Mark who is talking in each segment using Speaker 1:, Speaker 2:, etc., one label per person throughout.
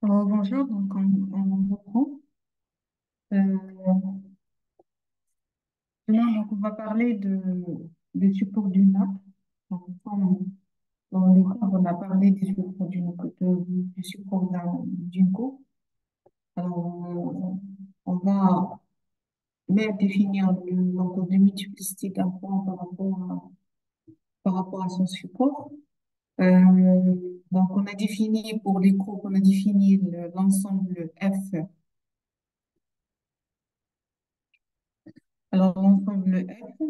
Speaker 1: Bonjour, donc on reprend. Euh, Demain, donc on va parler du support du NAP. Dans le cours, on a parlé du support du support d'une cour. Alors, on va même définir le nombre de multiplicité d'un point par rapport à son support. Euh, donc, on a défini pour les groupes, on a défini l'ensemble F. Alors, l'ensemble F.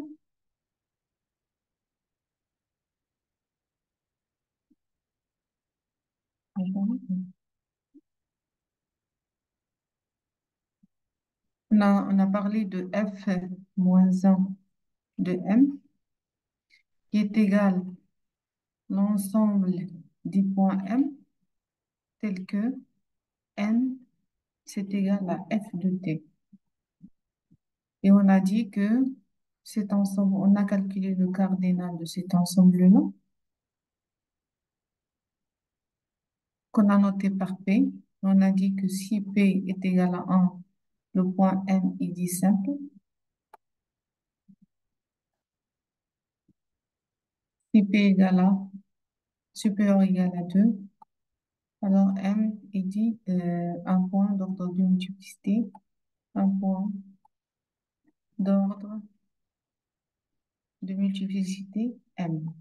Speaker 1: On a parlé de f moins 1 de m qui est égal à l'ensemble des points m tel que n c'est égal à f de t. Et on a dit que cet ensemble, on a calculé le cardinal de cet ensemble-là qu'on a noté par p. On a dit que si p est égal à 1, le point m est dit simple. Si p égale à supérieur ou égal à 2, alors m est dit un point d'ordre de multiplicité, un point d'ordre de multiplicité M.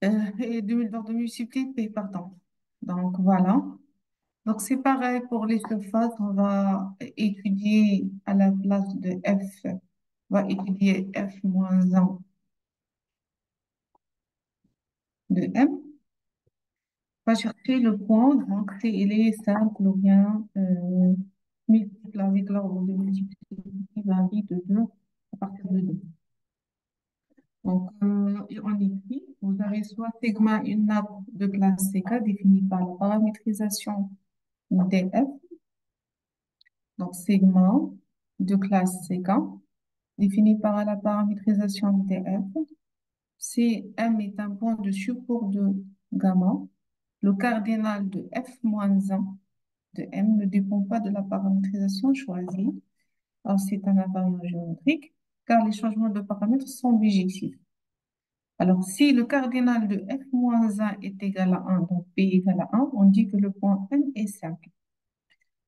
Speaker 1: M. Et d'ordre de multiplicité P, pardon. Donc voilà. Donc c'est pareil pour les surfaces. On va étudier à la place de F, on va étudier F moins 1 de M. On va chercher le point. Donc il est simple ou bien multiple avec l'ordre de multiplicité varie de 2 à partir de 2. Donc, on écrit, vous avez soit sigma une nappe de classe CK définie par la paramétrisation df, donc sigma de classe CK définie par la paramétrisation df. Si M est un point de support de gamma, le cardinal de f moins 1 de M ne dépend pas de la paramétrisation choisie. Alors, c'est un invariant géométrique car les changements de paramètres sont bijectifs. Alors, si le cardinal de f moins 1 est égal à 1, donc p égale à 1, on dit que le point M est 5.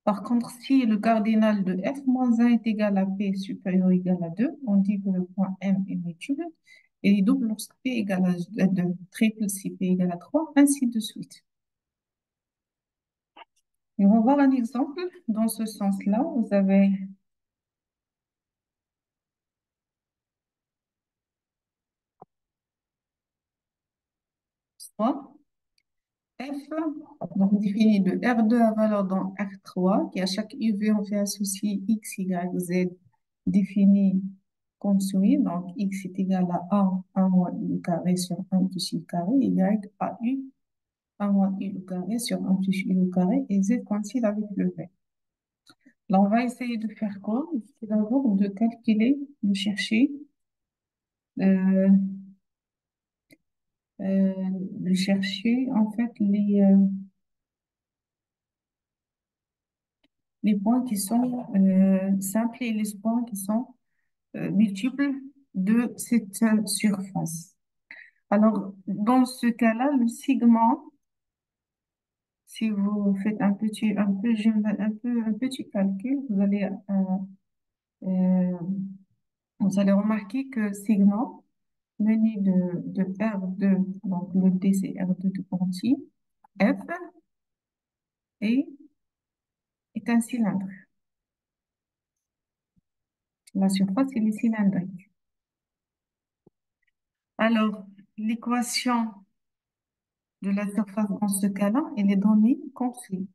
Speaker 1: Par contre, si le cardinal de f moins 1 est égal à p supérieur ou égal à 2, on dit que le point M est multiple et il est double lorsque p égale à 2, triple si p égale à 3, ainsi de suite. Et on va voir un exemple dans ce sens-là. Vous avez soit F, donc défini de R2 à valeur dans R3, qui à chaque UV, on fait associer X, Y, Z défini comme suit. Donc, X est égal à 1 moins U carré sur 1 plus U carré, Y à U, 1 moins U carré sur 1 plus U carré, et Z coïncide avec le V. Là, on va essayer de faire quoi? C'est d'abord de calculer, de chercher, euh, euh, en fait les points qui sont simples et les points qui sont multiples de cette surface. Alors, dans ce cas-là, le sigma, si vous faites un petit calcul, euh, vous allez remarquer que sigma, menu de R2, donc le D c'est R2 de Conti, F est, est un cylindre. La surface, elle est cylindrique. Alors, l'équation de la surface dans ce cas-là, elle est donnée comme suit.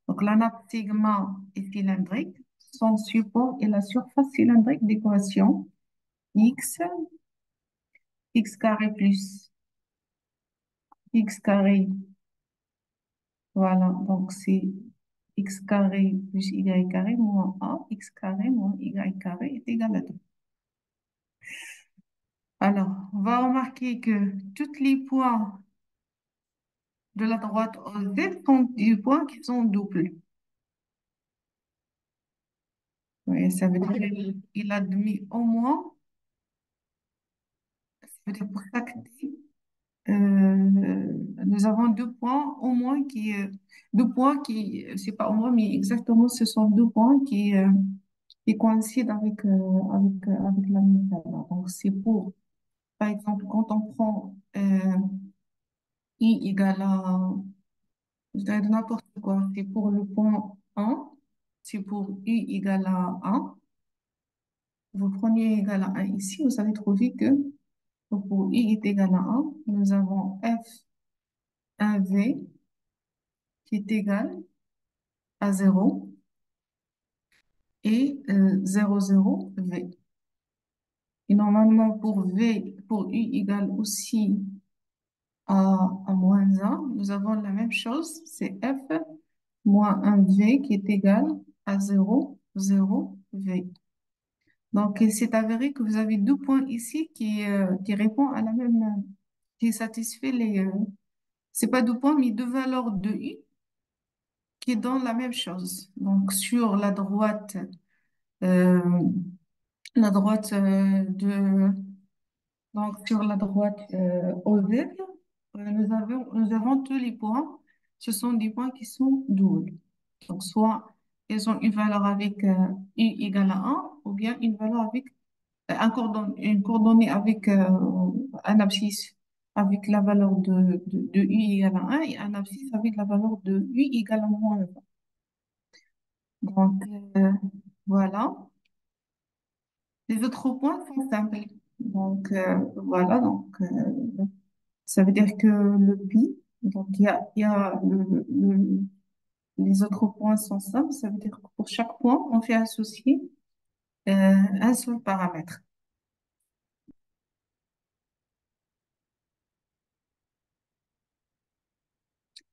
Speaker 1: Donc, la nappe sigma est cylindrique. Son support est la surface cylindrique d'équation x, x carré plus x carré. Voilà, donc c'est x carré plus y carré moins a, x carré moins y carré est égal à 2. Alors, on va remarquer que tous les points de la droite au Z sont des points qui sont doubles. Oui, ça veut dire qu'il a admis au moins, ça veut dire pour chaque D, nous avons deux points au moins c'est pas au moins, mais exactement, ce sont deux points qui coïncident avec la même valeur. Donc, c'est pour, par exemple, quand on prend I égale à, je dirais n'importe quoi, c'est pour le point 1, c'est pour I égale à 1. Vous prenez égal à 1 ici, vous savez trouver que pour I est égal à 1, nous avons F1V qui est égal à 0 et 0, 0, V. Et normalement, pour U égale aussi à moins 1, nous avons la même chose, c'est F moins 1V qui est égal à 0, 0, V. Donc, il s'est avéré que vous avez deux points ici qui répondent à la même, qui satisfait c'est pas deux points, mais deux valeurs de U qui donnent la même chose. Donc, sur euh, donc sur la droite OZ, nous avons tous les points. Ce sont des points qui sont doubles. Donc, soit ils ont une valeur avec U égale à 1, ou bien une valeur avec une coordonnée avec un abscisse avec la valeur de U égale à 1 et un abscisse avec la valeur de U égale à moins 1. Donc, voilà. Les autres points sont simples. Donc, voilà. Donc, ça veut dire que le pi, donc il y a les autres points sont simples. Ça veut dire que pour chaque point, on fait associer un seul paramètre.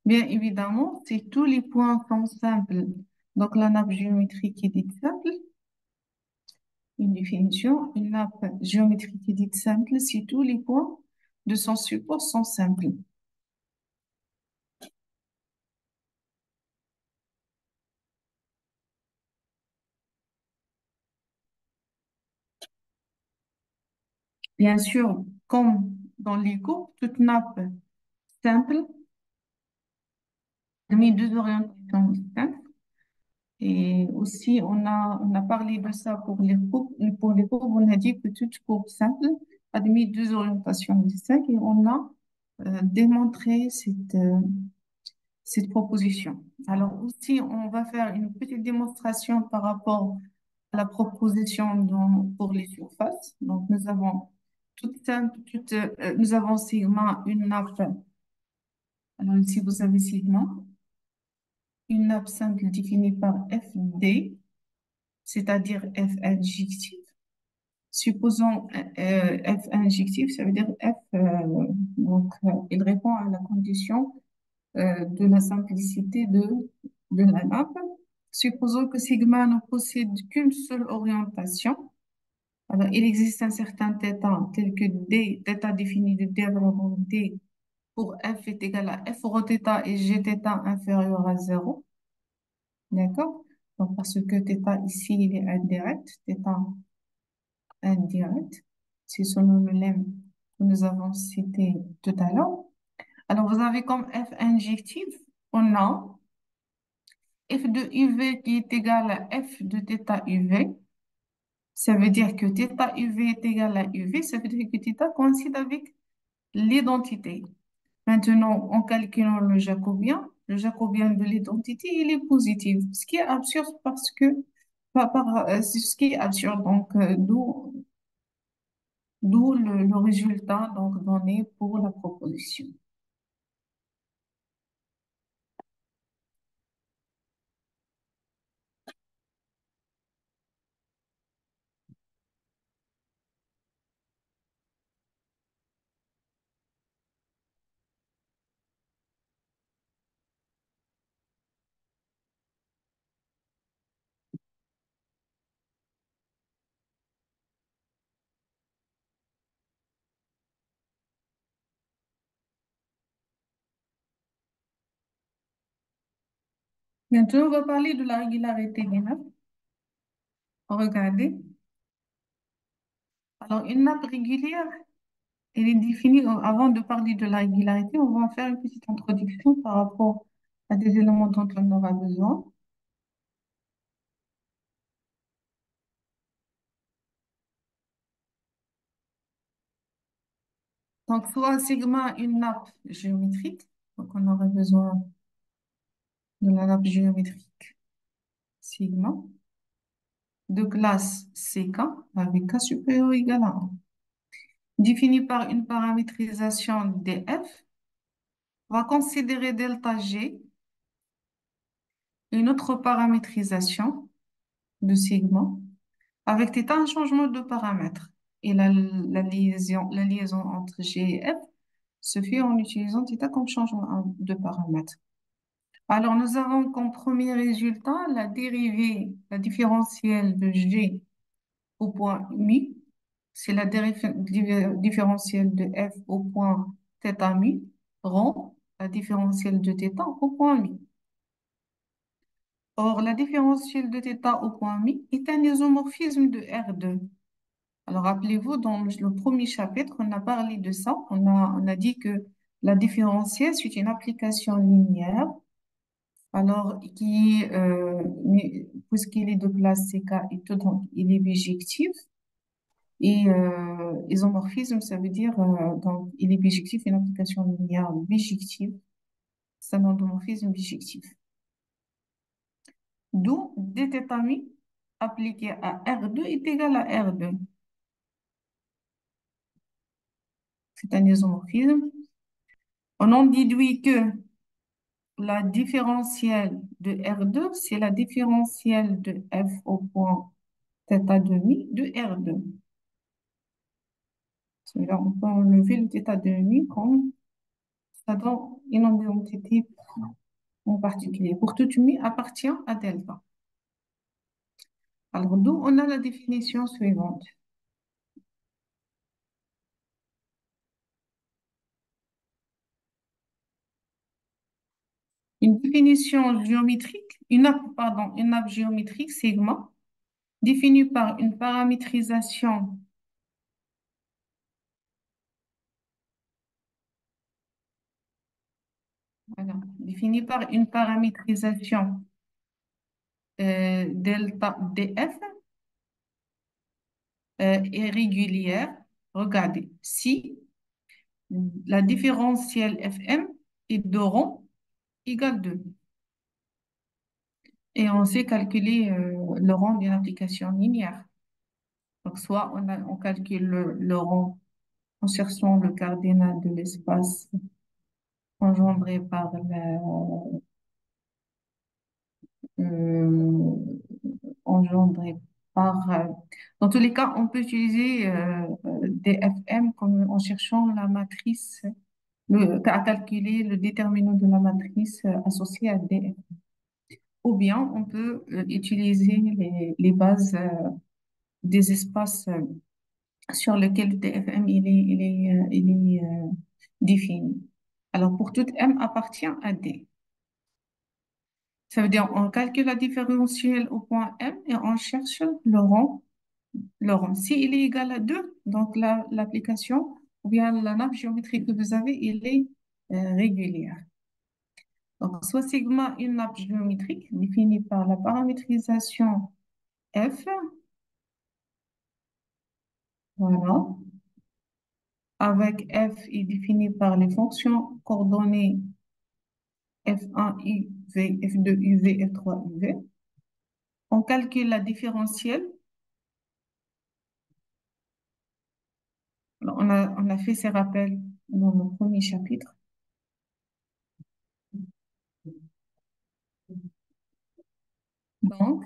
Speaker 1: Bien évidemment, si tous les points sont simples, donc la nappe géométrique est dite simple, une définition, une nappe géométrique est dite simple si tous les points de son support sont simples. Bien sûr, comme dans les cours, toute nappe simple admet deux orientations distinctes. Et aussi, on a parlé de ça pour les courbes. Pour les courbes, on a dit que toute courbe simple admet deux orientations distinctes et on a démontré cette proposition. Alors aussi, on va faire une petite démonstration par rapport à la proposition pour les surfaces. Donc, nous avons nous avons sigma, une nappe. Alors ici, vous avez sigma, une nappe simple définie par FD, c'est-à-dire F injectif. Supposons F injectif, ça veut dire F, il répond à la condition de la simplicité de la nappe. Supposons que sigma ne possède qu'une seule orientation. Alors, il existe un certain θ tel que D, θ défini de D avant D pour F est égal à F rho θ et G θ inférieur à 0. D'accord? Donc, parce que θ ici, il est indirect, θ indirect, c'est selon le lemme que nous avons cité tout à l'heure. Alors, vous avez comme F injectif, on a F de UV qui est égal à F de θ UV. Ça veut dire que θ UV est égal à UV, ça veut dire que θ coïncide avec l'identité. Maintenant, en calculant le jacobien de l'identité, il est positif, ce qui est absurde parce que, c'est ce qui est absurde, donc d'où le résultat donc donné pour la proposition. Maintenant, on va parler de la régularité des nappes. Regardez. Alors, une nappe régulière, elle est définie, avant de parler de la régularité, on va faire une petite introduction par rapport à des éléments dont on aura besoin. Donc, soit un sigma, une nappe géométrique. Donc, on aura besoin de la nappe géométrique sigma de classe CK avec K supérieur ou égal à 1. Définie par une paramétrisation df, on va considérer delta G, une autre paramétrisation de sigma, avec θ un changement de paramètre. Et la liaison entre G et F se fait en utilisant θ comme changement de paramètre. Alors, nous avons comme premier résultat la dérivée, la différentielle de G au point mu. C'est la différentielle de F au point θ mu rond la différentielle de θ au point mu. Or, la différentielle de θ au point mi est un isomorphisme de R2. Alors, rappelez-vous, dans le premier chapitre, on a parlé de ça. On a dit que la différentielle, c'est une application linéaire. Alors, puisqu'il est de classe CK et tout, donc il est bijectif. Et isomorphisme, ça veut dire, donc, il est bijectif, une application linéaire bijective. C'est un endomorphisme bijectif. D'où dθ mi appliqué à R2 est égal à R2. C'est un isomorphisme. On en déduit que la différentielle de R2, c'est la différentielle de F au point θ demi de R2. C'est-à-dire, on peut enlever le θ demi comme ça donne une identité en particulier. Pour tout mi appartient à delta. Alors, d'où on a la définition suivante. Une définition géométrique, une nappe géométrique sigma, définie par une paramétrisation, voilà, définie par une paramétrisation delta df est régulière. Regardez, si la différentielle fm est de rond égale 2. Et on sait calculer le rond d'une application linéaire. Donc, soit on calcule le rond en cherchant le cardinal de l'espace engendré par euh, engendré par... dans tous les cas, on peut utiliser DFM comme en cherchant la matrice, à calculer le déterminant de la matrice associée à DF. Ou bien, on peut utiliser les bases des espaces sur lesquels DFM il est défini. Alors, pour toute M appartient à D. Ça veut dire on calcule la différentielle au point M et on cherche le rond. Le rond. S'il est égal à 2, donc l'application ou bien la nappe géométrique que vous avez, il est régulière. Donc, soit sigma, une nappe géométrique définie par la paramétrisation F, voilà, avec F est définie par les fonctions coordonnées F1, UV, F2, UV, F3, UV. On calcule la différentielle. Alors, on a fait ces rappels dans le premier chapitre. Donc,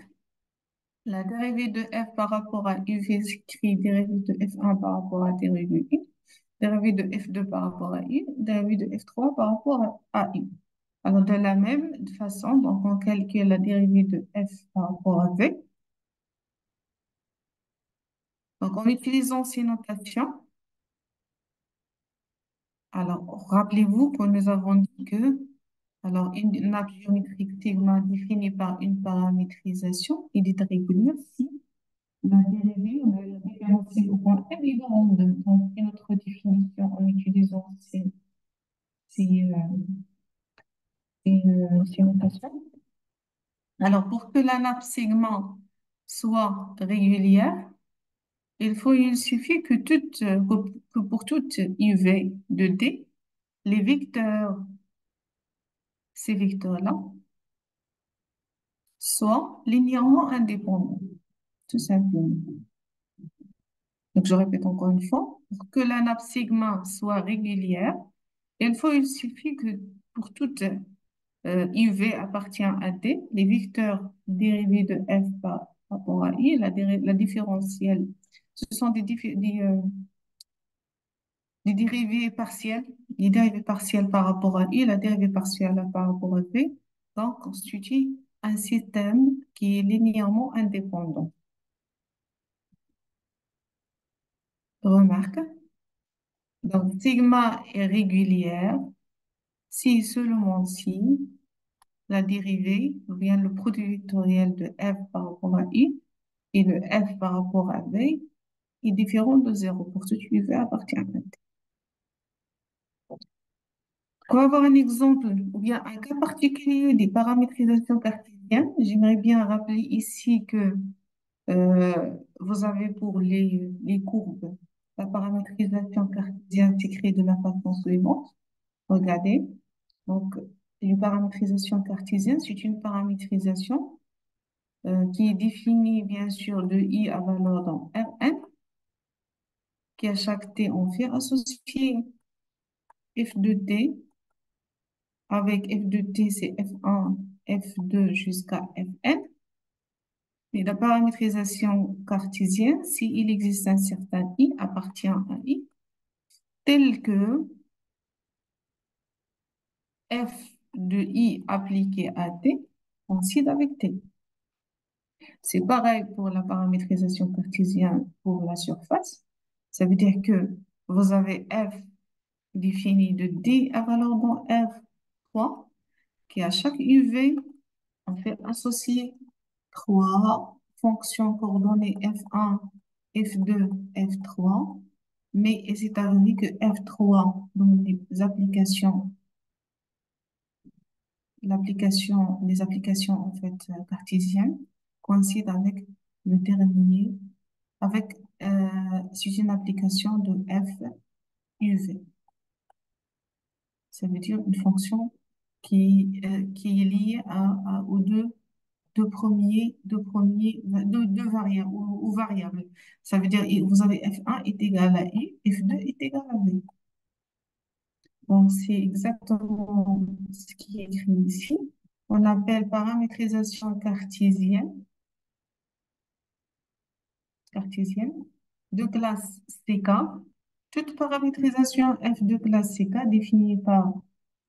Speaker 1: la dérivée de f par rapport à uv s'écrit dérivée de f1 par rapport à dérivée u, dérivée de f2 par rapport à u, dérivée de f3 par rapport à u. Alors, de la même façon, donc on calcule la dérivée de f par rapport à v. Donc, en utilisant ces notations, alors rappelez-vous que nous avons dit que Alors, une nappe géométrique sigma définie par une paramétrisation est dite régulière si la dérivée ou la différentielle au point M est grande. Donc, une autre définition en utilisant ces, ces notations. Alors, pour que la nappe sigma soit régulière, il suffit que pour toute UV de D, les vecteurs, ces vecteurs-là, soient linéairement indépendants, tout simplement. Donc, je répète encore une fois, pour que la nappe sigma soit régulière, il suffit que pour toute UV appartient à D, les vecteurs dérivés de F par rapport à I, la différentielle, ce sont des dérivés partiels, les dérivés partiels par rapport à I, la dérivée partielle par rapport à V, donc constituent un système qui est linéairement indépendant. Remarque, donc sigma est régulière si seulement si la dérivée ou bien le produit vectoriel de F par rapport à I et de F par rapport à V est différent de zéro pour ce qui V appartient à T. On va avoir un exemple ou bien un cas particulier des paramétrisations cartésiennes. J'aimerais bien rappeler ici que vous avez pour les courbes, la paramétrisation cartésienne s'écrit de la façon suivante. Regardez. Donc, une paramétrisation cartésienne, c'est une paramétrisation qui est définie bien sûr de I à valeur dans Rn, qui à chaque t, on fait associer f de t avec f de t, c'est f1, f2 jusqu'à fn. Et la paramétrisation cartésienne, s'il existe un certain i appartient à i, tel que f de i appliqué à t coïncide avec t. C'est pareil pour la paramétrisation cartésienne pour la surface. Ça veut dire que vous avez f défini de d à valeur dans R3, qui à chaque UV, on fait associer trois fonctions coordonnées F1, F2, F3, mais il s'est avéré que F3, dans les applications en fait cartésiennes, coïncident avec le dernier, avec, c'est une application de F UV. Ça veut dire une fonction qui est liée aux deux variables ou variables. Ça veut dire vous avez F1 est égal à I, F2 est égal à V. Donc, c'est exactement ce qui est écrit ici. On appelle paramétrisation cartésienne de classe CK. Toute paramétrisation F de classe CK définie par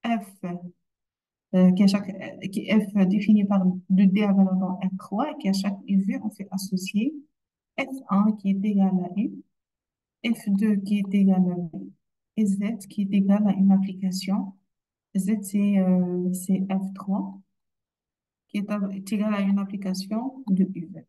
Speaker 1: F qui est F défini par 2D à valeur dans F3 et qui à chaque UV, on fait associer F1 qui est égal à I, F2 qui est égal à V et Z qui est égal à une application. Z, c'est F3 est égal à une application de UV.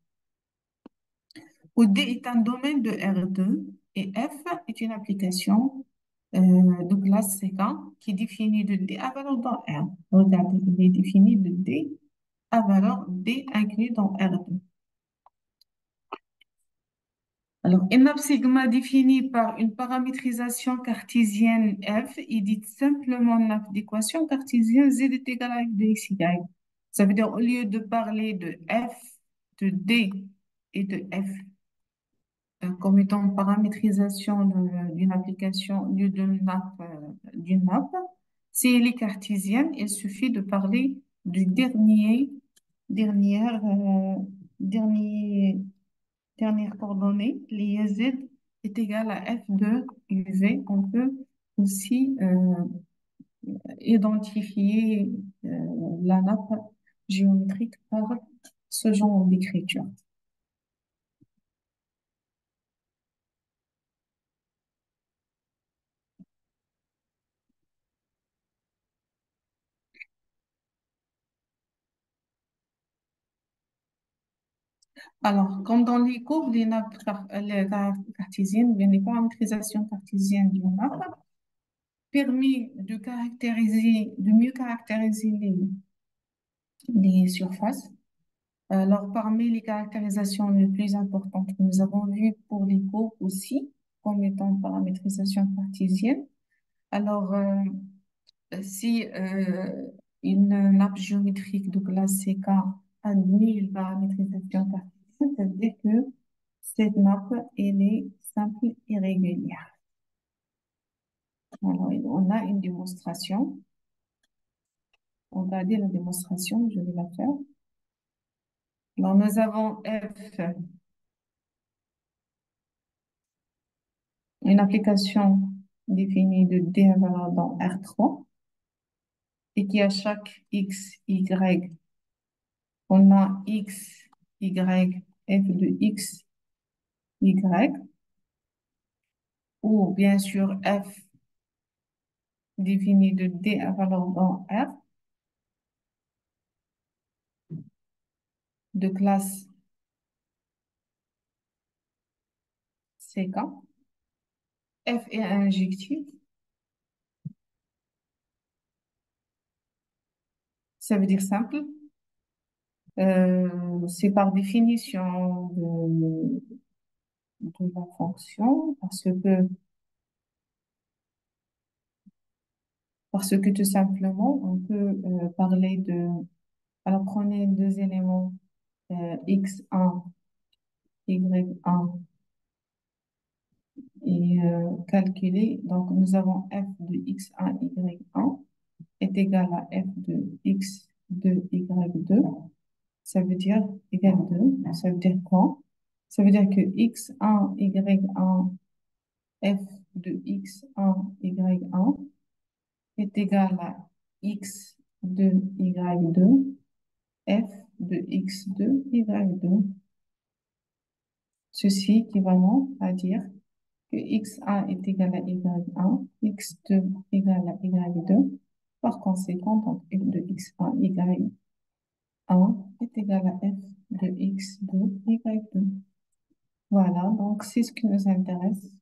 Speaker 1: Où D est un domaine de R2 et F est une application de classe CK qui est définie de D à valeur dans R. Regardez, il est défini de D à valeur D inclus dans R2. Alors, une nappe sigma définie par une paramétrisation cartésienne F est dite simplement nappe d'équation cartésienne Z est égal à F de X, Y. Ça veut dire, au lieu de parler de F, de D et de F comme étant une paramétrisation d'une application, d'une nappe, si elle est cartésienne, il suffit de parler du dernière, dernier dernière coordonnée, liée Z est égale à F de UV. On peut aussi identifier la nappe géométrique par ce genre d'écriture. Alors, comme dans les courbes, les nappes cartésiennes, bien, les paramétrisations cartésiennes d'une nappe permet de mieux caractériser les surfaces. Alors, parmi les caractérisations les plus importantes que nous avons vues pour les courbes aussi, comme étant paramétrisation cartésienne, alors, si une nappe géométrique de classe CK admet la paramétrisation cartésienne, ça veut dire que cette nappe, elle est simple et régulière. Alors, on a une démonstration. Regardez la démonstration, je vais la faire. Alors, nous avons F, une application définie de D valeur dans R3 et qui à chaque X, Y, on a X, Y, F de X, Y, ou bien sûr F défini de D à valeur dans R de classe CK. F est injectif, ça veut dire simple. C'est par définition de la fonction parce que tout simplement, on peut parler de... Alors, prenez deux éléments x1, y1 et calculer. Donc, nous avons f de x1, y1 est égal à f de x2, y2. Ça veut dire égal 2. Ça veut dire quoi? Ça veut dire que x1, y1, f de x1, y1 est égal à x2, y2, f de x2, y2. Ceci équivalent à dire que x1 est égal à y1, x2 égal à y2. Par conséquent, donc f de x1, y1 est égal à f de x2, y2. Voilà, donc c'est ce qui nous intéresse.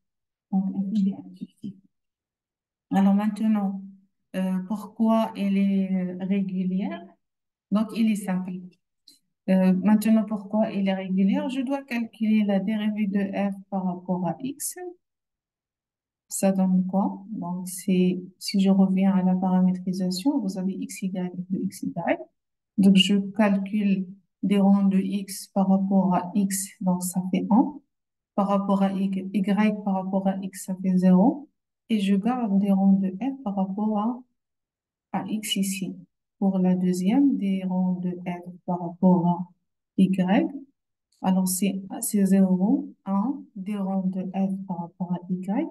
Speaker 1: Donc, il est intuitif. Alors maintenant, pourquoi elle est régulière? Donc, il est simple. Maintenant, pourquoi elle est régulière? Je dois calculer la dérivée de f par rapport à x. Ça donne quoi? Donc, c'est, si je reviens à la paramétrisation, vous avez x, y, de x, y. Donc, je calcule des rangs de x par rapport à x, donc ça fait 1. Par rapport à y par rapport à x, ça fait 0. Et je garde des rangs de f par rapport à x ici. Pour la deuxième, des rangs de f par rapport à y. Alors, c'est 0, 1, des rangs de f par rapport à y.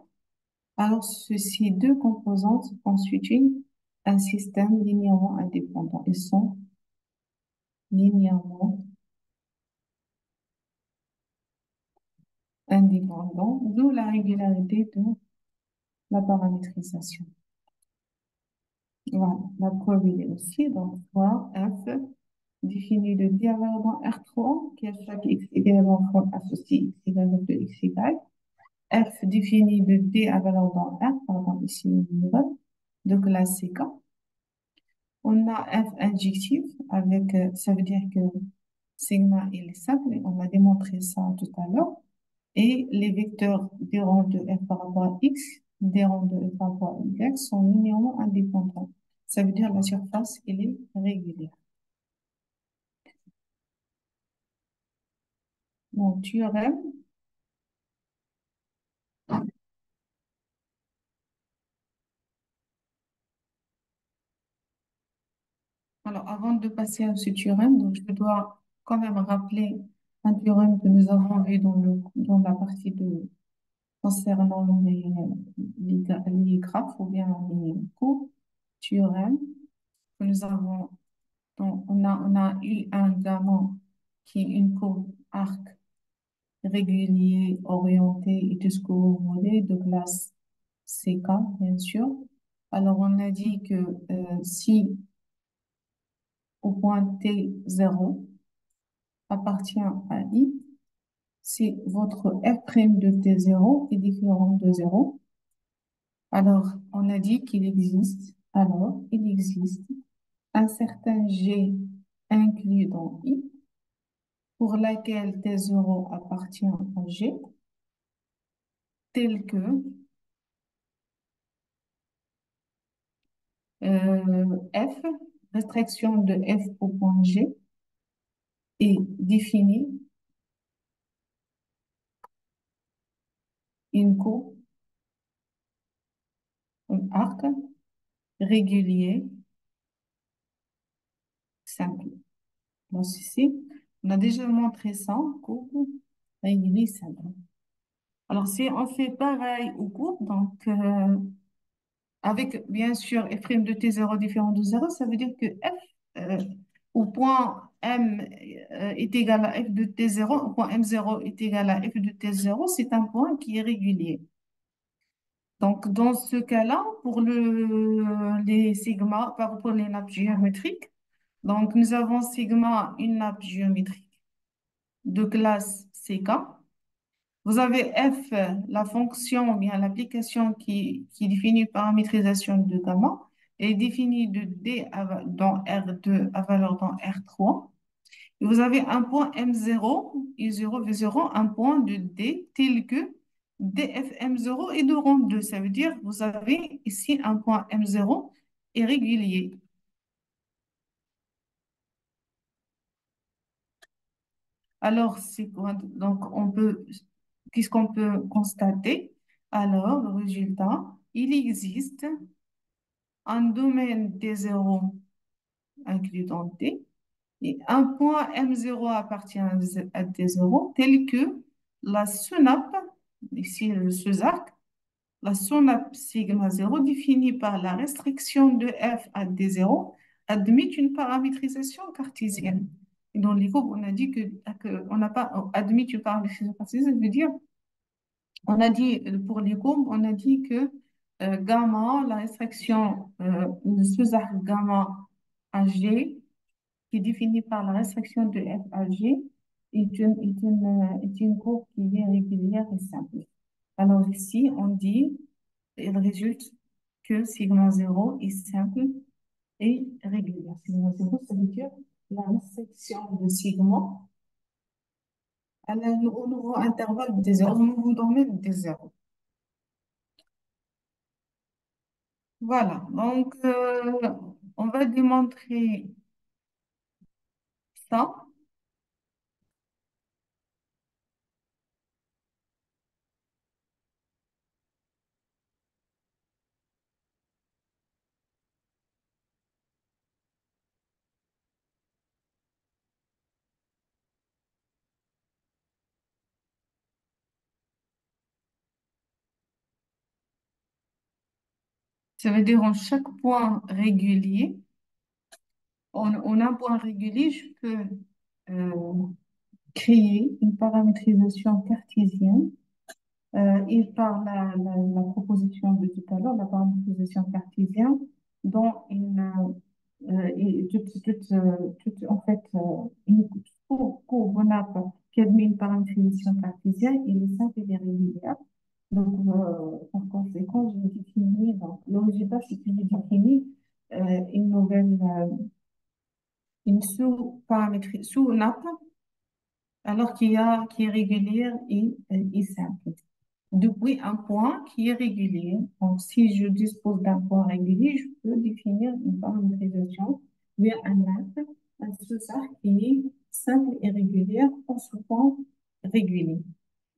Speaker 1: Alors, ceci deux composantes constituent un système linéairement indépendant. Ils sont linéairement indépendants, d'où la régularité de la paramétrisation. Voilà, la preuve il est aussi, donc, fois f défini de diagramme R3, qui à chaque x également fois associé x égale de x égale. F défini de D à valeur dans R, pardon, ici, de classe CK. On a F injectif avec, ça veut dire que sigma il est simple, et on a démontré ça tout à l'heure. Et les vecteurs des rangs de F par rapport à X, des rangs de F par rapport à Y sont linéairement indépendants. Ça veut dire la surface, elle est régulière. Donc, théorème. Alors, avant de passer à ce théorème, donc, je dois quand même rappeler un théorème que nous avons vu dans la partie concernant les graphes ou bien les courbes. Théorème que nous avons, donc, on a eu un diamant qui est une courbe arc régulier, orienté et tout ce que vous voulez, de classe CK, bien sûr. Alors, on a dit que si au point T0, appartient à I si votre f' de T0 est différent de 0. Alors, on a dit qu'il existe, alors il existe un certain G inclus dans I pour laquelle T0 appartient à G, tel que F, restriction de F au point G, est définie une courbe, un arc régulier simple. Donc, ici, on a déjà montré ça, courbe régulier simple. Alors, si on fait pareil aux courbes, donc avec bien sûr f' de t0 différent de 0, ça veut dire que f au point m est égal à f de t0, au point m0 est égal à f de t0, c'est un point qui est régulier. Donc, dans ce cas-là, pour les sigma, par rapport les nappes géométriques, donc nous avons sigma, une nappe géométrique de classe CK. Vous avez f, la fonction, ou bien l'application qui définit une paramétrisation de gamma, est définie de D dans R2 à valeur dans R3. Et vous avez un point M0, I0, V0, un point de D tel que DFM0 est de rang 2. Ça veut dire que vous avez ici un point M0 irrégulier. Alors, c'est quoi? Donc, qu'est-ce qu'on peut constater? Alors, le résultat, il existe un domaine T0 inclus dans T et un point M0 appartient à T0 tel que la SUNAP, ici le sous-arc, la SUNAP sigma 0 définie par la restriction de F à D0 admet une paramétrisation cartésienne. Et dans les courbes, on a dit on n'a pas admis une paramétrisation cartésienne, ça veut dire on a dit, pour les courbes, on a dit que gamma, la restriction, le sous-arc gamma à G, qui est défini par la restriction de F à G, est une courbe qui est régulière et simple. Alors ici, on dit, il résulte que sigma 0 est simple et régulière. Sigma 0, ça veut dire la restriction de sigma au nouveau intervalle des zéros, au nouveau domaine des zéros. Voilà, donc on va démontrer ça. Ça veut dire en chaque point régulier, en un point régulier, je peux euh, créer une paramétrisation cartésienne et par la proposition de tout à l'heure, la paramétrisation cartésienne, dont en fait, une courbe nappe qui admet une paramétrisation cartésienne, il est simple et régulière. Donc, par conséquent, j'ai défini, donc, le résultat, c'est que j'ai défini une nouvelle, une sous-paramétrie, sous-nappe, alors qui est régulière et simple. Depuis un point qui est régulier. Donc, si je dispose d'un point régulier, je peux définir une paramétrisation via un axe, un sous-arc qui est simple et régulière en ce point régulier.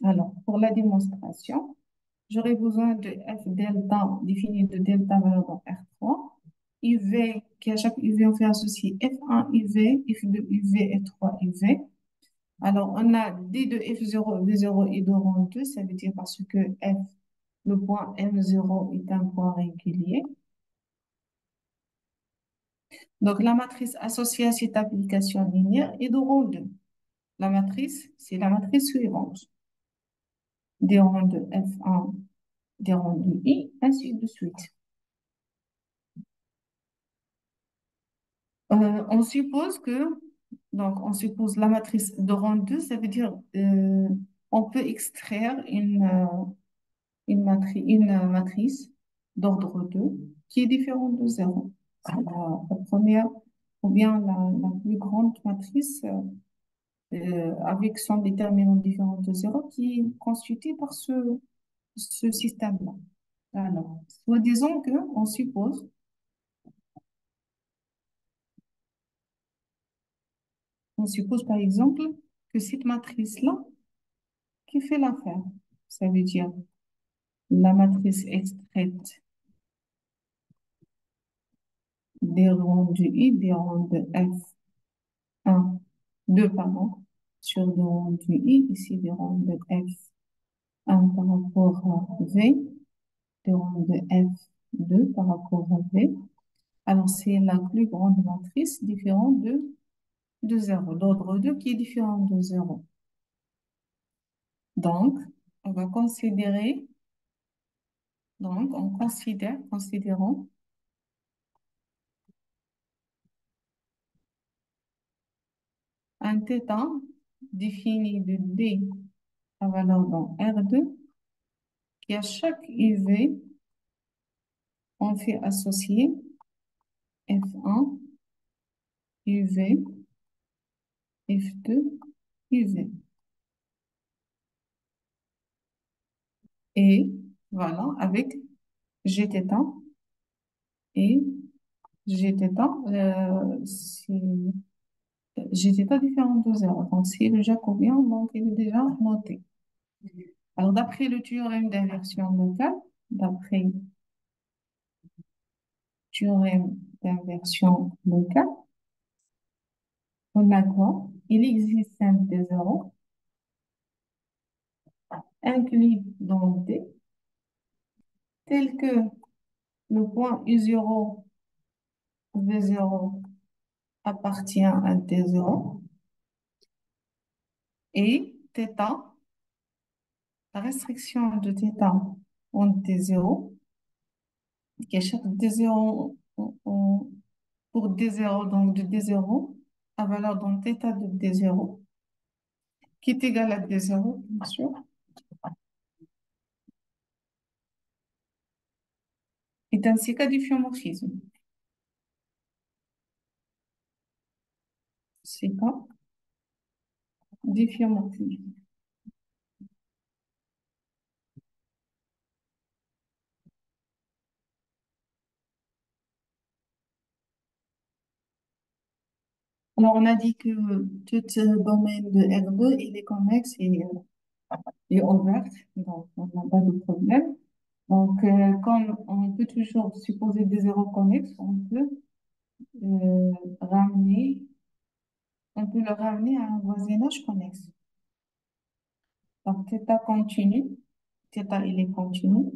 Speaker 1: Alors, pour la démonstration, j'aurai besoin de F delta défini de delta valeur dans R3. UV, qui à chaque UV, on fait associer F1 UV, F2 UV, F3 UV. Alors, on a D de F0, V0 et de rang 2, ça veut dire parce que F, le point M0 est un point régulier. Donc, la matrice associée à cette application linéaire est de rang 2. La matrice, c'est la matrice suivante. Des rangs de F1, des rangs de I, ainsi de suite. On suppose que Donc, on suppose la matrice de rang 2, ça veut dire on peut extraire une matrice d'ordre 2 qui est différente de zéro. C'est la première ou bien la plus grande matrice avec son déterminant différent de zéro qui est constitué par ce système-là. Alors, soit disons que on suppose par exemple que cette matrice-là qui fait l'affaire, ça veut dire la matrice extraite des rangs de I, des rangs de F1, 2 pardon, sur des rangs de I, ici des rangs de F1 par rapport à V, des rangs de F2 par rapport à V. Alors, c'est la plus grande matrice différente de zéro, d'ordre 2 qui est différent de zéro. Donc, on va considérer, donc, considérons un θ défini de D à valeur dans R2 qui à chaque UV, on fait associer F1, UV, F2, UV. Et voilà, avec Gθ et Gθ, c'est Gθ différent de zéro. Donc, c'est le jacobien, donc il est déjà noté. Alors, d'après le théorème d'inversion locale, d'après le théorème d'inversion locale, on a quoi? Il existe un des zéros inclus dans D, tel que le point U0, V0 appartient à T0 et θ, la restriction de θ en T0, qui est chaque D0 pour D0, donc de D0 à valeur dans θ de D0, qui est égal à D0, bien sûr, est ainsi qu'un difféomorphisme. C'est quoi? Difféomorphisme. Alors, on a dit que tout domaine de R2, il est convexe et ouverte, donc on n'a pas de problème. Donc, comme on peut toujours supposer des zéros connexes, euh, ramener, on peut le ramener à un voisinage connexe. Donc, θ il est continu,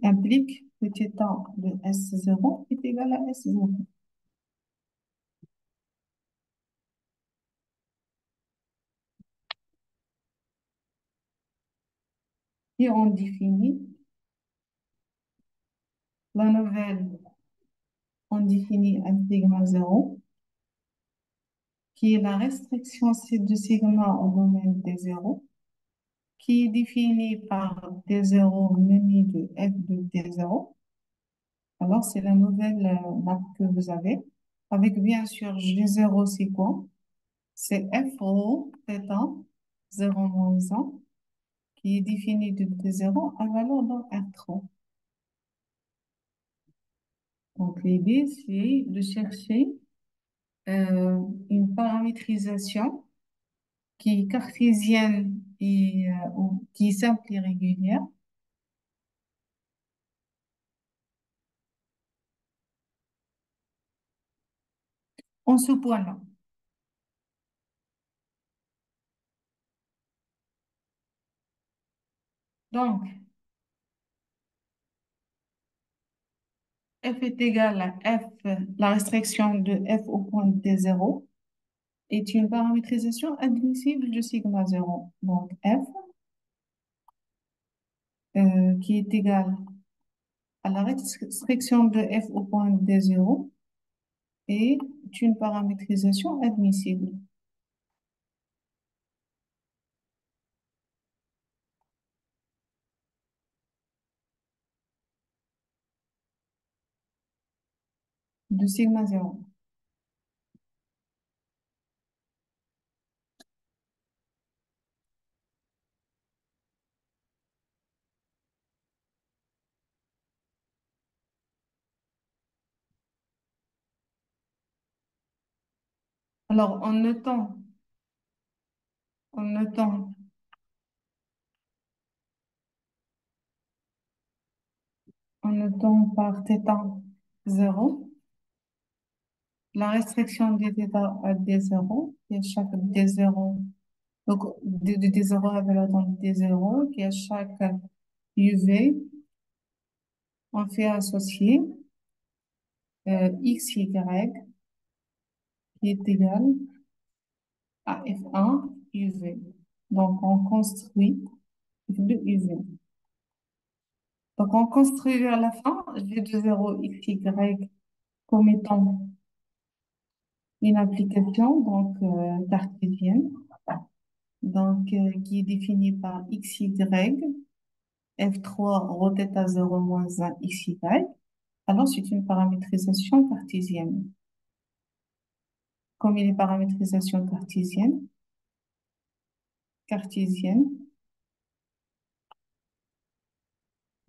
Speaker 1: implique que θ de S0 est égal à S0. Et on définit la nouvelle, on définit un sigma 0 qui est la restriction de sigma au domaine des zéros, qui est définie par D0 muni de F de D0. Alors, c'est la nouvelle map que vous avez. Avec bien sûr G0, c'est quoi? C'est F rho θ 0 moins 1 qui est défini de D0 à valeur dans R3. Donc, l'idée, c'est de chercher une paramétrisation qui est cartésienne et ou qui est simple et régulière en ce point-là. Donc, f est égal à f, la restriction de f au point D0 est une paramétrisation admissible de sigma 0. Donc, f qui est égal à la restriction de f au point D0 est une paramétrisation admissible de sigma 0. Alors, en notant par θ 0, la restriction des θ à D0, qui est chaque D0, donc de D0 à la valeur D0, qui est chaque UV, on fait associer XY qui est égal à F1 UV. Donc, on construit de UV. Donc, on construit vers la fin G de 0 XY comme étant une application cartésienne qui est définie par XY, F3 rho θ 0 moins 1 XY. Alors, c'est une paramétrisation cartésienne. Comme il est paramétrisation cartésienne,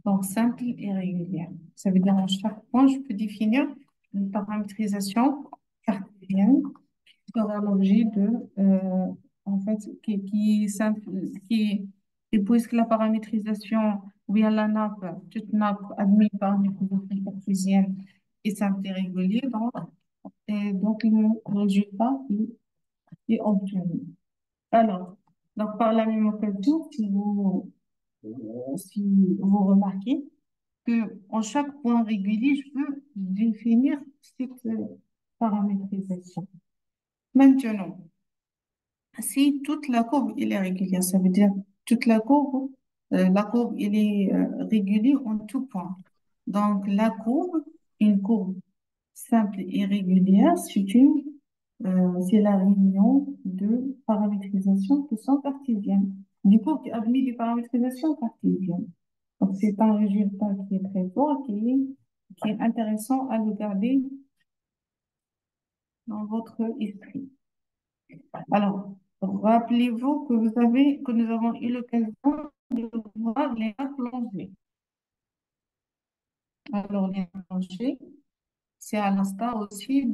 Speaker 1: donc simple et régulière. Ça veut dire en chaque point, je peux définir une paramétrisation cartésienne qui sera l'objet en fait, qui est simple, et puisque la paramétrisation, ou bien la nappe, toute nappe admise par une méthodologie cartésienne est simple et régulier, donc le résultat est obtenu. Alors, donc par la même occasion, si vous remarquez que en chaque point régulier, je peux définir cette paramétrisation. Maintenant, si toute la courbe elle est régulière, ça veut dire toute la courbe elle est régulière en tout point. Donc une courbe simple et régulière, c'est la réunion de paramétrisation qui sont cartésiennes. Du coup, qui admet des paramétrisations cartésiennes. Donc, c'est un résultat qui est très fort, qui est intéressant à le garder dans votre esprit. Alors, rappelez-vous que nous avons eu l'occasion de voir les plongées. Alors, les plongées, c'est à l'instar aussi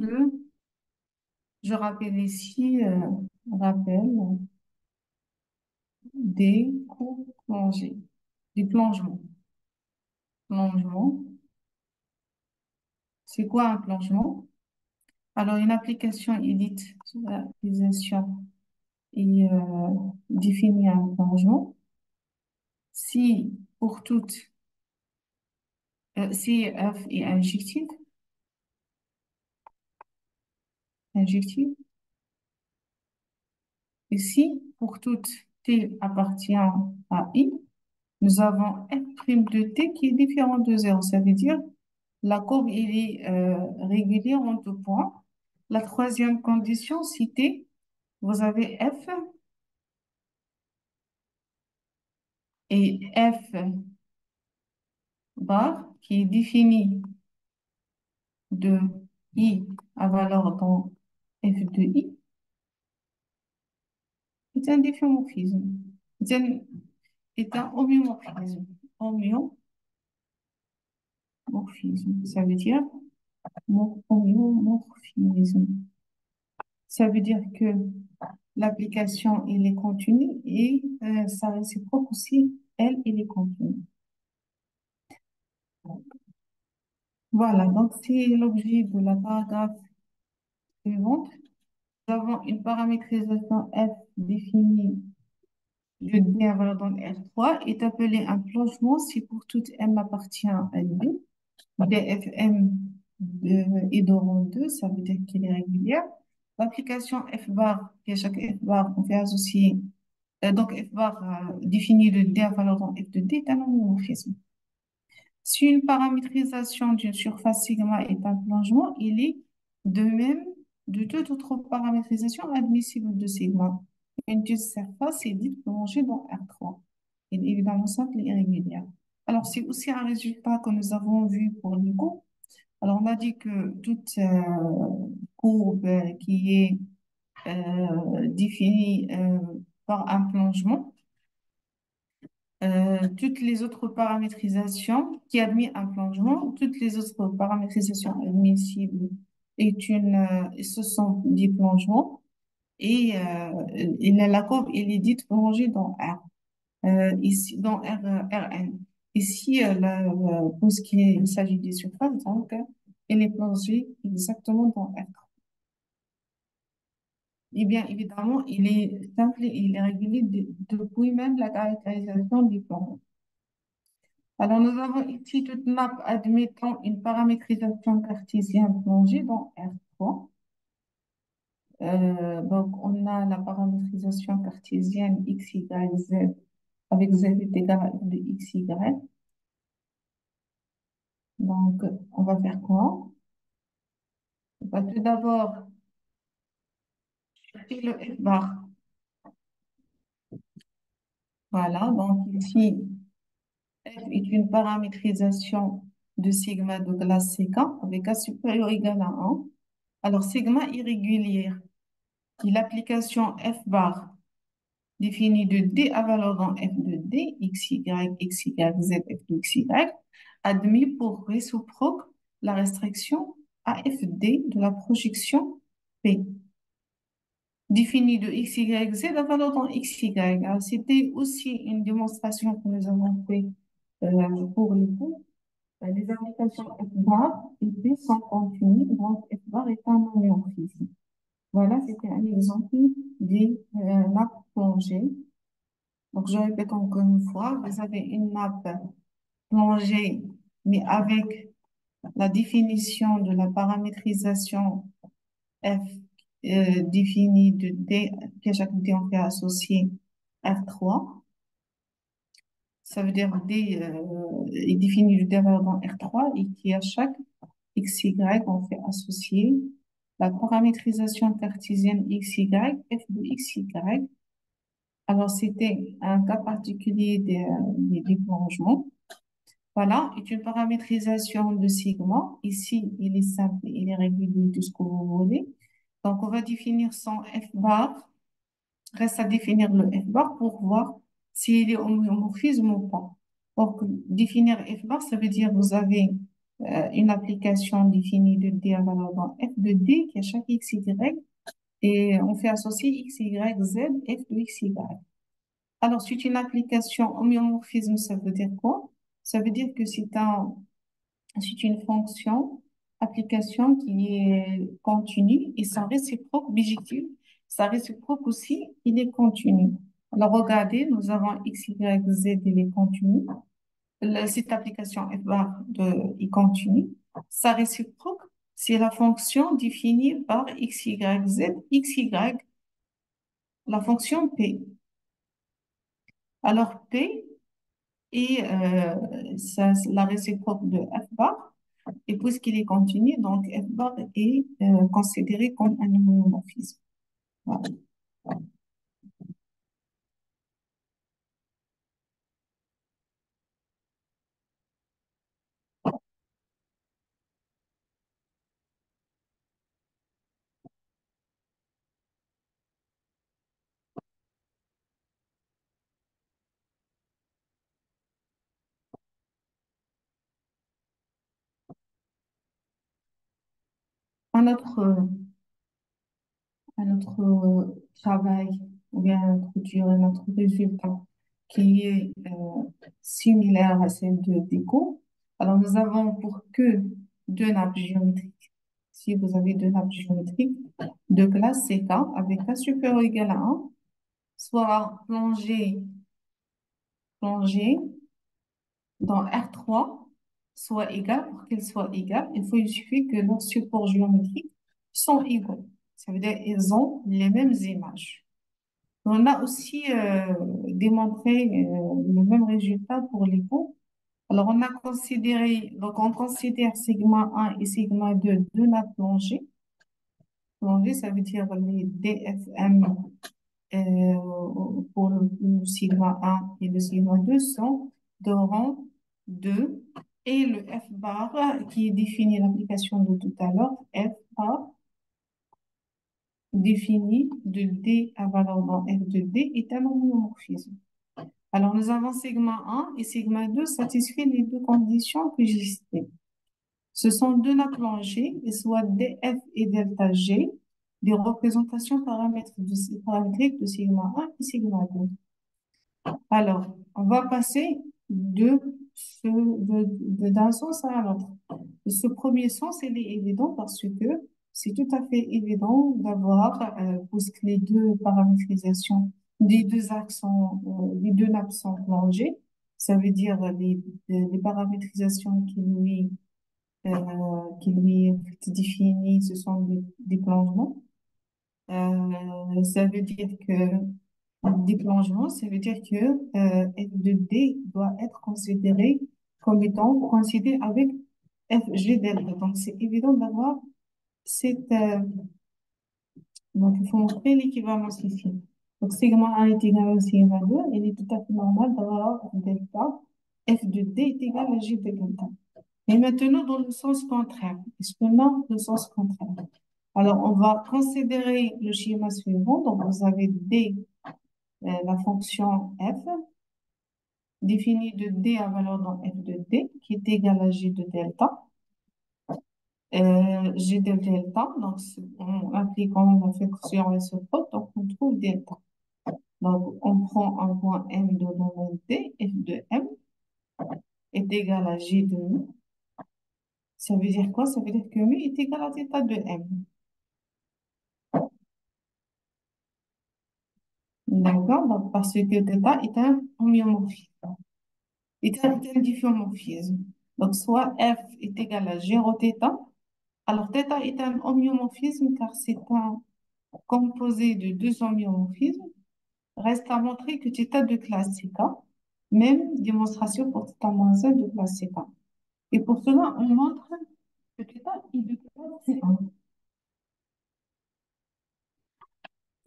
Speaker 1: je rappelle ici, rappel des coups plongés, des plongements. Plongement, c'est quoi un plongement? Alors, une application édite l'utilisation et définit un plongement. Si pour toute, si F est injectif, et si pour toute T appartient à I, nous avons F' de T qui est différent de 0. Ça veut dire la courbe il est régulière en deux points. La troisième condition, si T, vous avez F et F bar qui est défini de I à valeur dans F de I est un difféomorphisme. Est un, est un homéomorphisme. Homéomorphisme. Ça veut dire homéomorphisme. Ça veut dire que l'application, elle est continue et sa réciproque aussi, elle est continue. Voilà, donc c'est l'objet de la paragraphe suivante. Nous avons une paramétrisation F définie de D à valeur dans R3 est appelé un plongement si pour toute M appartient à B. DFM est de rang 2, ça veut dire qu'il est régulière. L'application F bar, qui à chaque F bar, on fait associer, donc F bar défini de D à valeur dans F de D est un homomorphisme. Si une paramétrisation d'une surface sigma est un plongement, il est De même, de toute autre paramétrisation admissible de sigma. Une telle surface est dite plongée dans R3. Elle est évidemment simple et irrégulière. Alors, c'est aussi un résultat que nous avons vu pour l'ICO. Alors, on a dit que toute courbe qui est définie par un plongement, toutes les autres paramétrisations qui admettent un plongement, toutes les autres paramétrisations admissibles ce sont des plongements la courbe, elle est dite plongée dans R, ici, dans Rn. Ici, pour ce qui est, il s'agit des surfaces, donc, elle est plongée exactement dans R. Et bien évidemment, il est simple et il est régulier depuis même la caractérisation du plan. Alors, nous avons ici toute nappe admettant une paramétrisation cartésienne plongée dans R3. Donc, on a la paramétrisation cartésienne x, y, z avec z est égal à de x, y. Donc, on va faire quoi? On va tout d'abord chercher le f bar. Voilà, donc ici, f est une paramétrisation de sigma de classe CK avec A supérieur ou égal à 1. Alors, sigma irrégulière, qui est l'application f bar définie de D à valeur dans f de D, x, y, z, f de x, y, admis pour réciproque la restriction à f d de la projection P, définie de x, y, z à valeur dans x, y. Alors, c'était aussi une démonstration que nous avons fait pour les cours. Les applications f bar et P sont continues, donc f bar est un homéomorphisme. Voilà, c'était un exemple des nappes plongées. Donc, je répète encore une fois, vous avez une nappe plongée, mais avec la définition de la paramétrisation F définie de D, qui à chaque D on fait associer R3. Ça veut dire D est défini de D dans R3 et qui à chaque XY on fait associer la paramétrisation cartésienne XY, F de XY. Alors, c'était un cas particulier des plongements. Voilà, est une paramétrisation de sigma. Ici, il est simple, il est régulier, tout ce que vous voulez. Donc, on va définir son f bar. Reste à définir le f bar pour voir s'il est homomorphisme ou pas. Donc, définir f bar, ça veut dire vous avez une application définie de D à valeur dans f de D qui a chaque x, y, et on fait associer x, y, z, f de x, y. Alors, c'est une application homéomorphisme, ça veut dire quoi? Ça veut dire que c'est une fonction, application qui est continue et sa réciproque bijective, sa réciproque aussi, il est continu. Alors, regardez, nous avons x, y, z, il est continu. Cette application f bar est continue. Sa réciproque, c'est la fonction définie par x, y, z, x, y, la fonction p. Alors, p, et la réciproque de f bar. Et puisqu'il est continu, donc f bar est considéré comme un homomorphisme. Voilà. Un autre, travail, ou bien un autre résultat qui est similaire à celle de Déco. Alors, nous avons pour que deux nappes géométriques. Si vous avez deux nappes géométriques de classe CK avec K supérieur ou égal à 1, soit plongée dans R3 soit égal, pour qu'elles soient égales, il suffit que leurs supports géométriques sont égaux. Ça veut dire qu'ils ont les mêmes images. On a aussi démontré le même résultat pour les courbes. Alors, donc on considère sigma 1 et sigma 2 nappes plongées. prolongé, ça veut dire les DFM pour le sigma 1 et le sigma 2 sont de rang 2 et le F bar qui définit l'application de tout à l'heure, F bar défini de D à valeur dans F de D est un homomorphisme. Alors, nous avons sigma 1 et sigma 2 satisfait les deux conditions que j'ai citées. Ce sont deux Lagrange, et soit df et delta g, des représentations paramétriques de sigma 1 et sigma 2. Alors, on va passer d'un sens à l'autre. Ce premier sens, il est évident parce que c'est tout à fait évident d'avoir, puisque les deux paramétrisations des deux accents, les deux nappes sont plongées, ça veut dire les paramétrisations qui lui définit, ce sont des plongements. Ça veut dire que des plongements, ça veut dire que f de D doit être considéré comme étant coïncidé avec FG delta. Donc, c'est évident d'avoir cette... donc, il faut montrer l'équivalence ici. Donc, sigma 1 est égal à sigma 2. Il est tout à fait normal d'avoir delta. F de D est égal à G de delta. Et maintenant, dans le sens contraire. Est-ce qu'on a le sens contraire? Alors, on va considérer le schéma suivant. Donc, vous avez D, la fonction f, définie de D à valeur dans f de D, qui est égale à G de delta. G de delta, donc en appliquant la fonction réciproque, donc on trouve delta. Donc, on prend un point M de domaine D, f de M est égal à G de mu. Ça veut dire quoi? Ça veut dire que mu est égal à θ de M. D'accord? Donc, parce que θ est un homéomorphisme, est un difféomorphisme. Donc, soit F est égal à 0 θ. Alors, θ est un homéomorphisme car c'est un composé de deux homéomorphismes. Reste à montrer que θ de classe c'est K. Même démonstration pour θ-1 de classe c'est K. Et pour cela, on montre que θ est de classe C1.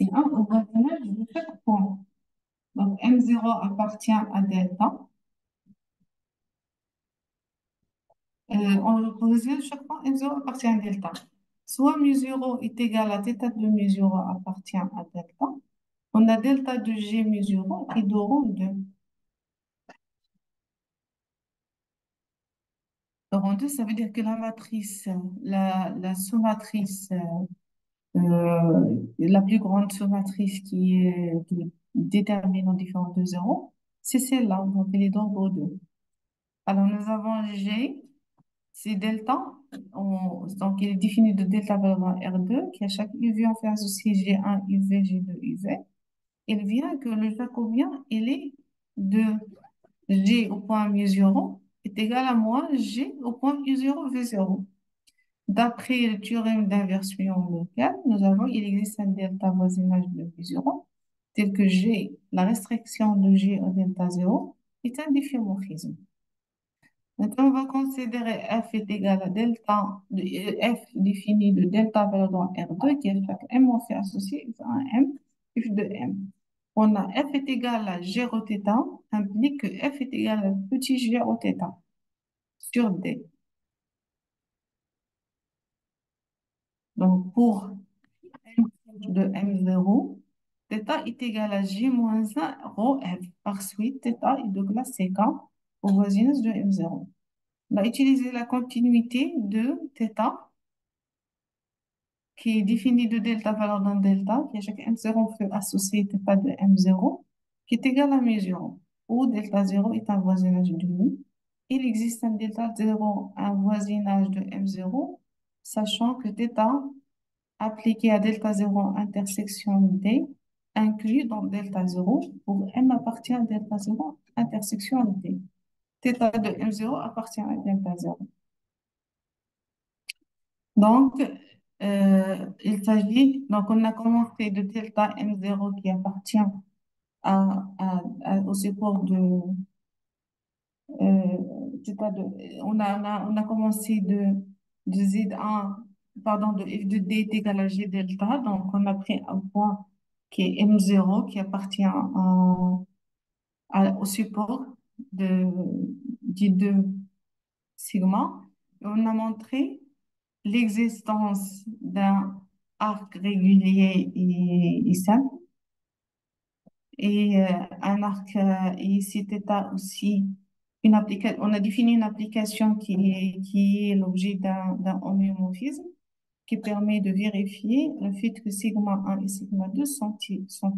Speaker 1: C1 au voisinage de chaque point. Donc, M0 appartient à delta. On le positionne chaque fois M0 appartient à delta. Soit mu0 est égal à θ de mu0 appartient à delta. On a delta de G mu0 et de rang 2. De rang 2, ça veut dire que la matrice, la sous-matrice, la plus grande sous-matrice qui détermine en différents de 0, c'est celle-là, donc elle est d'ordre 2. Alors nous avons G. C'est delta, donc il est défini de delta valeur R2, qui à chaque UV on fait associer G1, UV, G2, UV. Il vient que le jacobien, il est de G au point mu0 est égal à moins G au point U0, V0. D'après le théorème d'inversion locale, nous avons, il existe un delta voisinage de V0, tel que G, la restriction de G au delta 0, est un difféomorphisme. Maintenant, on va considérer f est égal à delta, f défini de delta valeur dans R2, qui est chaque m, on fait associer un m, f de m. On a f est égal à g rho θ, implique que f est égal à petit g rho θ sur d. Donc, pour m de m0, θ est égal à j moins 1 rho f. Par suite, θ est de classe CK au voisinage de m0. On va utiliser la continuité de θ qui est définie de delta valeur dans delta, qui à chaque M0 on fait associer θ de M0, qui est égal à mu0, où delta 0 est un voisinage de mu. Il existe un delta 0, un voisinage de M0, sachant que θ appliqué à delta 0 intersection D inclus dans delta 0 pour M appartient à delta 0 intersection D. θ de M0 appartient à delta 0. Donc, donc on a commencé de delta M0 qui appartient au support euh, on a commencé de Z1 pardon, de f de d est égal à g delta. Donc, on a pris un point qui est M0, qui appartient au support de, dit 2 sigma. Et on a montré l'existence d'un arc régulier et simple et un arc ici θ aussi on a défini une application qui est l'objet d'un homéomorphisme qui permet de vérifier le fait que sigma 1 et sigma 2 sont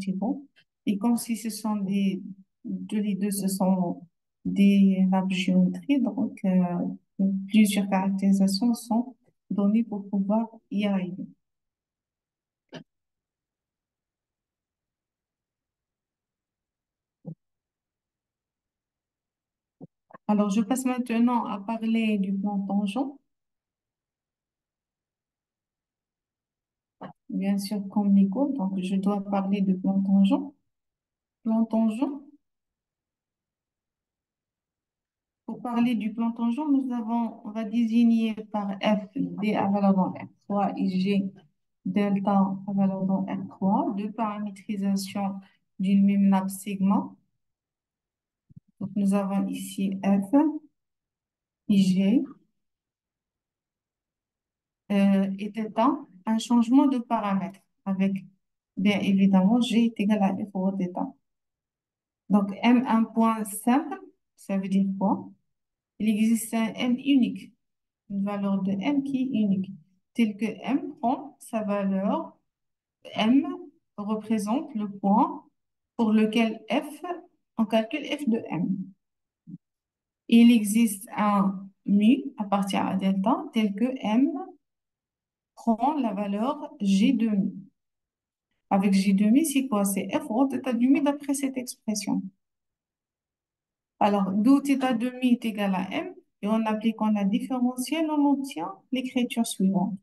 Speaker 1: égaux. Et comme si ce sont les deux, ce sont des nappes géométriques, donc plusieurs caractérisations sont données pour pouvoir y arriver. Alors, je passe maintenant à parler du plan tangent. Bien sûr, comme Nico, donc je dois parler de plan tangent. Plan tangent, pour parler du plan tangent, on va désigner par f d à valeur dans R3 et g delta à valeur dans R3, deux paramétrisations d'une même nappe sigma. Donc, nous avons ici f et g et θ, un changement de paramètre avec, bien évidemment, g est égal à f rho θ. Donc, M, un point simple, ça veut dire quoi? Il existe un M unique, une valeur de M qui est unique, tel que M prend sa valeur, M représente le point pour lequel F, on calcule F de M. Il existe un mu appartient à delta, tel que M prend la valeur G de mu. Avec G de mu, c'est quoi? C'est F rho θ du mu d'après cette expression. Alors, d'où θ de mi est égal à m, et en appliquant la différentielle, on obtient l'écriture suivante.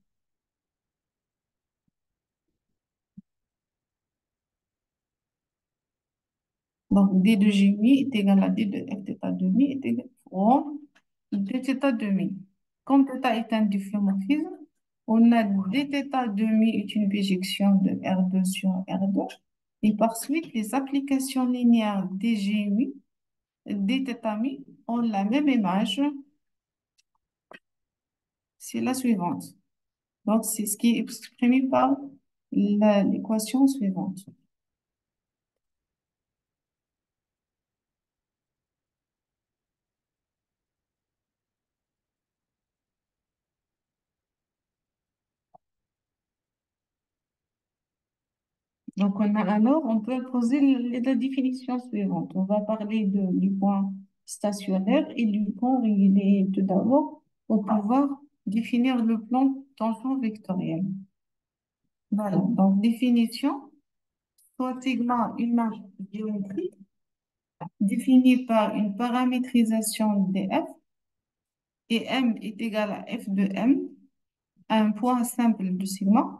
Speaker 1: Donc, d de g mi est égal à d de f θ de mi est égal à d θ de mi. Comme θ est un difféomorphisme, on a d θ de mi est une bijection de R2 sur R2, et par suite, les applications linéaires dg mi, dθ mi ont la même image, c'est la suivante. Donc, c'est ce qui est exprimé par l'équation suivante. Donc, on peut poser la définition suivante. On va parler du point stationnaire et du point régulier tout d'abord pour pouvoir définir le plan tangent vectoriel. Voilà. Donc, définition, soit sigma, une marge géométrique définie par une paramétrisation de f et m est égal à f de m, un point simple de sigma.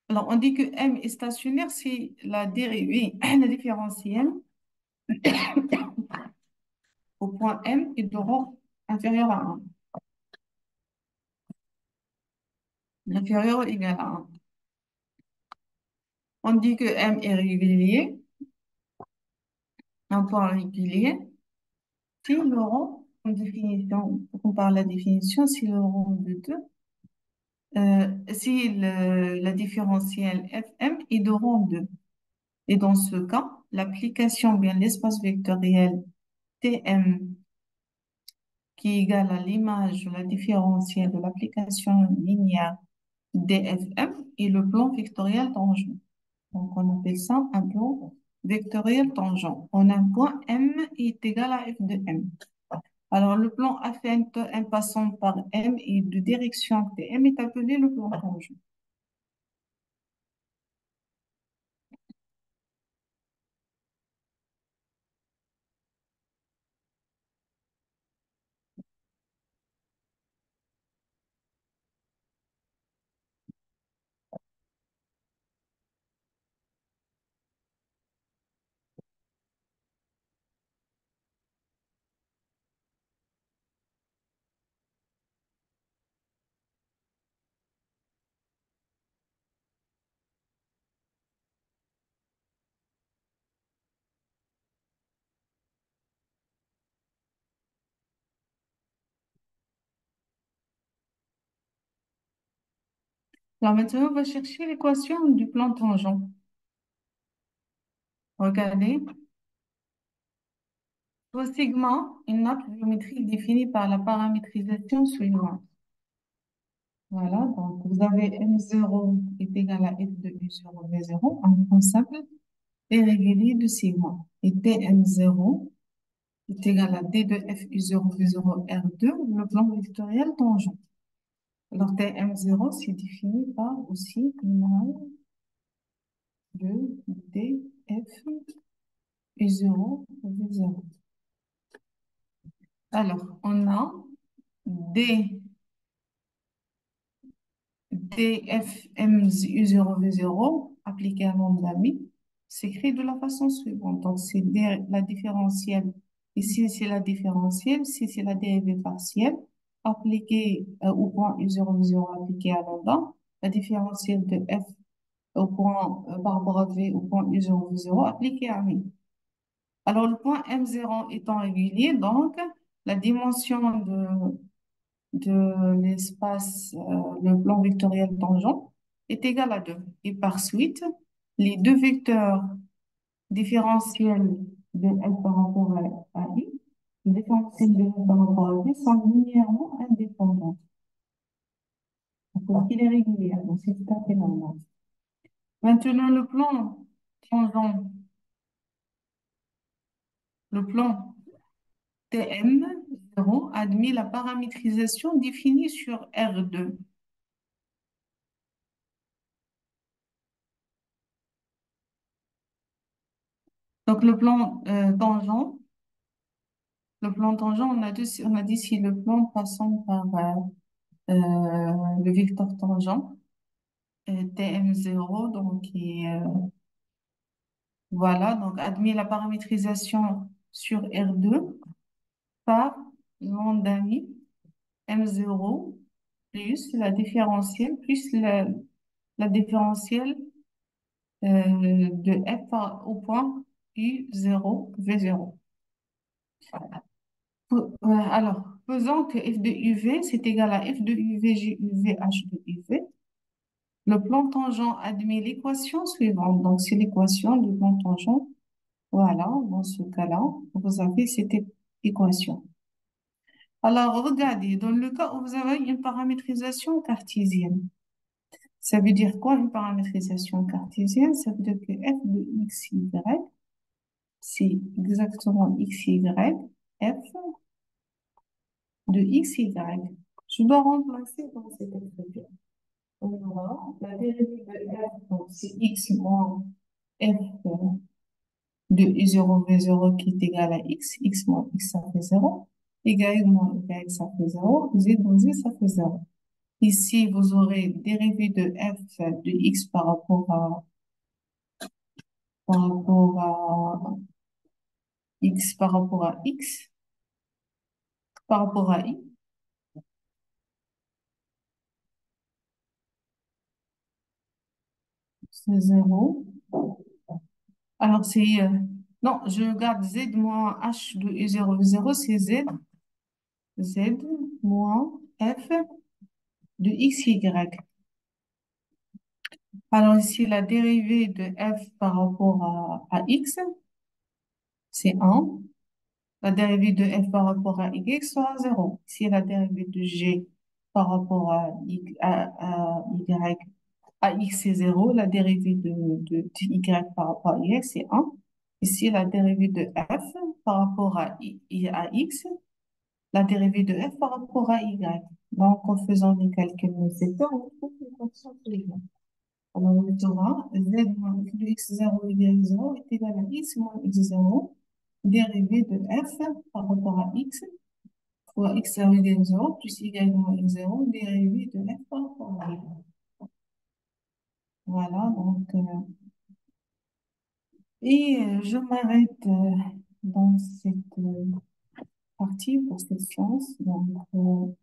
Speaker 1: Alors, on dit que M est stationnaire si la dérivée, la différentielle au point M est de rang inférieur à 1, inférieur ou égal à 1. On dit que M est régulier, un point régulier, si le rang, en définition, on parle de la définition, si le rang de 2, si la différentielle Fm est de rang 2. Et dans ce cas, l'application, bien l'espace vectoriel Tm qui est égal à l'image, la différentielle de l'application linéaire DFM et le plan vectoriel tangent. Donc, on appelle ça un plan vectoriel tangent. On a un point M est égal à F de M. Alors, le plan affine M passant par M et de direction TM est appelé le plan tangent. Alors maintenant, on va chercher l'équation du plan tangent. Regardez, pour sigma, une nappe géométrique définie par la paramétrisation suivante. Voilà, donc vous avez M0 est égal à F de U0 V0, un point simple et régulier de sigma. Et Tm0 est égal à D de F U0 V0 R2, le plan vectoriel tangent. Alors Tm0, c'est défini par aussi mal de df u0 v0. Alors, on a d dfm u0 v0 appliqué à nombre d'amis s'écrit de la façon suivante. Donc, c'est la différentielle. Ici, c'est la différentielle. Ici, c'est la dérivée partielle appliquée au point u0 v0 appliqué à lambda. La différentielle de f au point par rapport à v au point u0 v0 appliqué à mi. Alors, le point M0 étant régulier, donc, la dimension de l'espace, le plan vectoriel tangent, est égale à 2. Et par suite, les deux vecteurs différentiels de F par rapport à I, le différentiel de F par rapport à V sont linéairement indépendants. Donc, il est régulier, donc c'est tout à fait normal. Maintenant, le plan tangent, le plan Tm0 admet la paramétrisation définie sur R2. Donc, le plan tangent, on a dit si le plan passant par le vecteur tangent, Tm0, donc, voilà, donc admet la paramétrisation sur R2 par lambda M0 plus la différentielle, plus la différentielle de f au point U0, V0. Alors, faisons que f de UV, c'est égal à f de UV, GUV, H de UV. Le plan tangent admet l'équation suivante. Donc, c'est l'équation du plan tangent. Voilà, dans ce cas-là, vous avez cette équation. Alors, regardez, dans le cas où vous avez une paramétrisation cartésienne, ça veut dire quoi une paramétrisation cartésienne? Ça veut dire que f de x, y, c'est exactement x, y, f de x, y. Je dois remplacer dans cette expression. On aura la dérivée de f, donc c'est x moins f de u0 v0 qui est égal à x moins x, ça fait 0, y moins y, ça fait 0, z moins z, ça fait 0. Ici, vous aurez dérivée de f de x par rapport à x par rapport à x, par rapport à y, c'est 0. Alors, non, je garde z moins h de u0 v0, c'est z moins f de x, y. Alors ici, la dérivée de f par rapport à x, c'est 1. La dérivée de f par rapport à y sera 0. Ici, la dérivée de g par rapport à y, à x, c'est 0. La dérivée de y par rapport à y, c'est 1. Ici, la dérivée de f par rapport à x, la dérivée de f par rapport à y. Donc, en faisant les calculs nécessaires, on trouve les fonctions suivantes. Alors, on aura z moins f de x0 égale 0 est égal à x moins x0, dérivée de f par rapport à x, fois x0 égale 0, plus y moins x0, dérivée de f par rapport à y. Voilà, donc, je m'arrête dans cette partie pour cette séance. Donc, on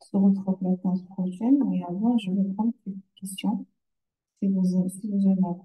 Speaker 1: se retrouve la séance prochaine, et avant, je vais prendre quelques questions si vous en avez.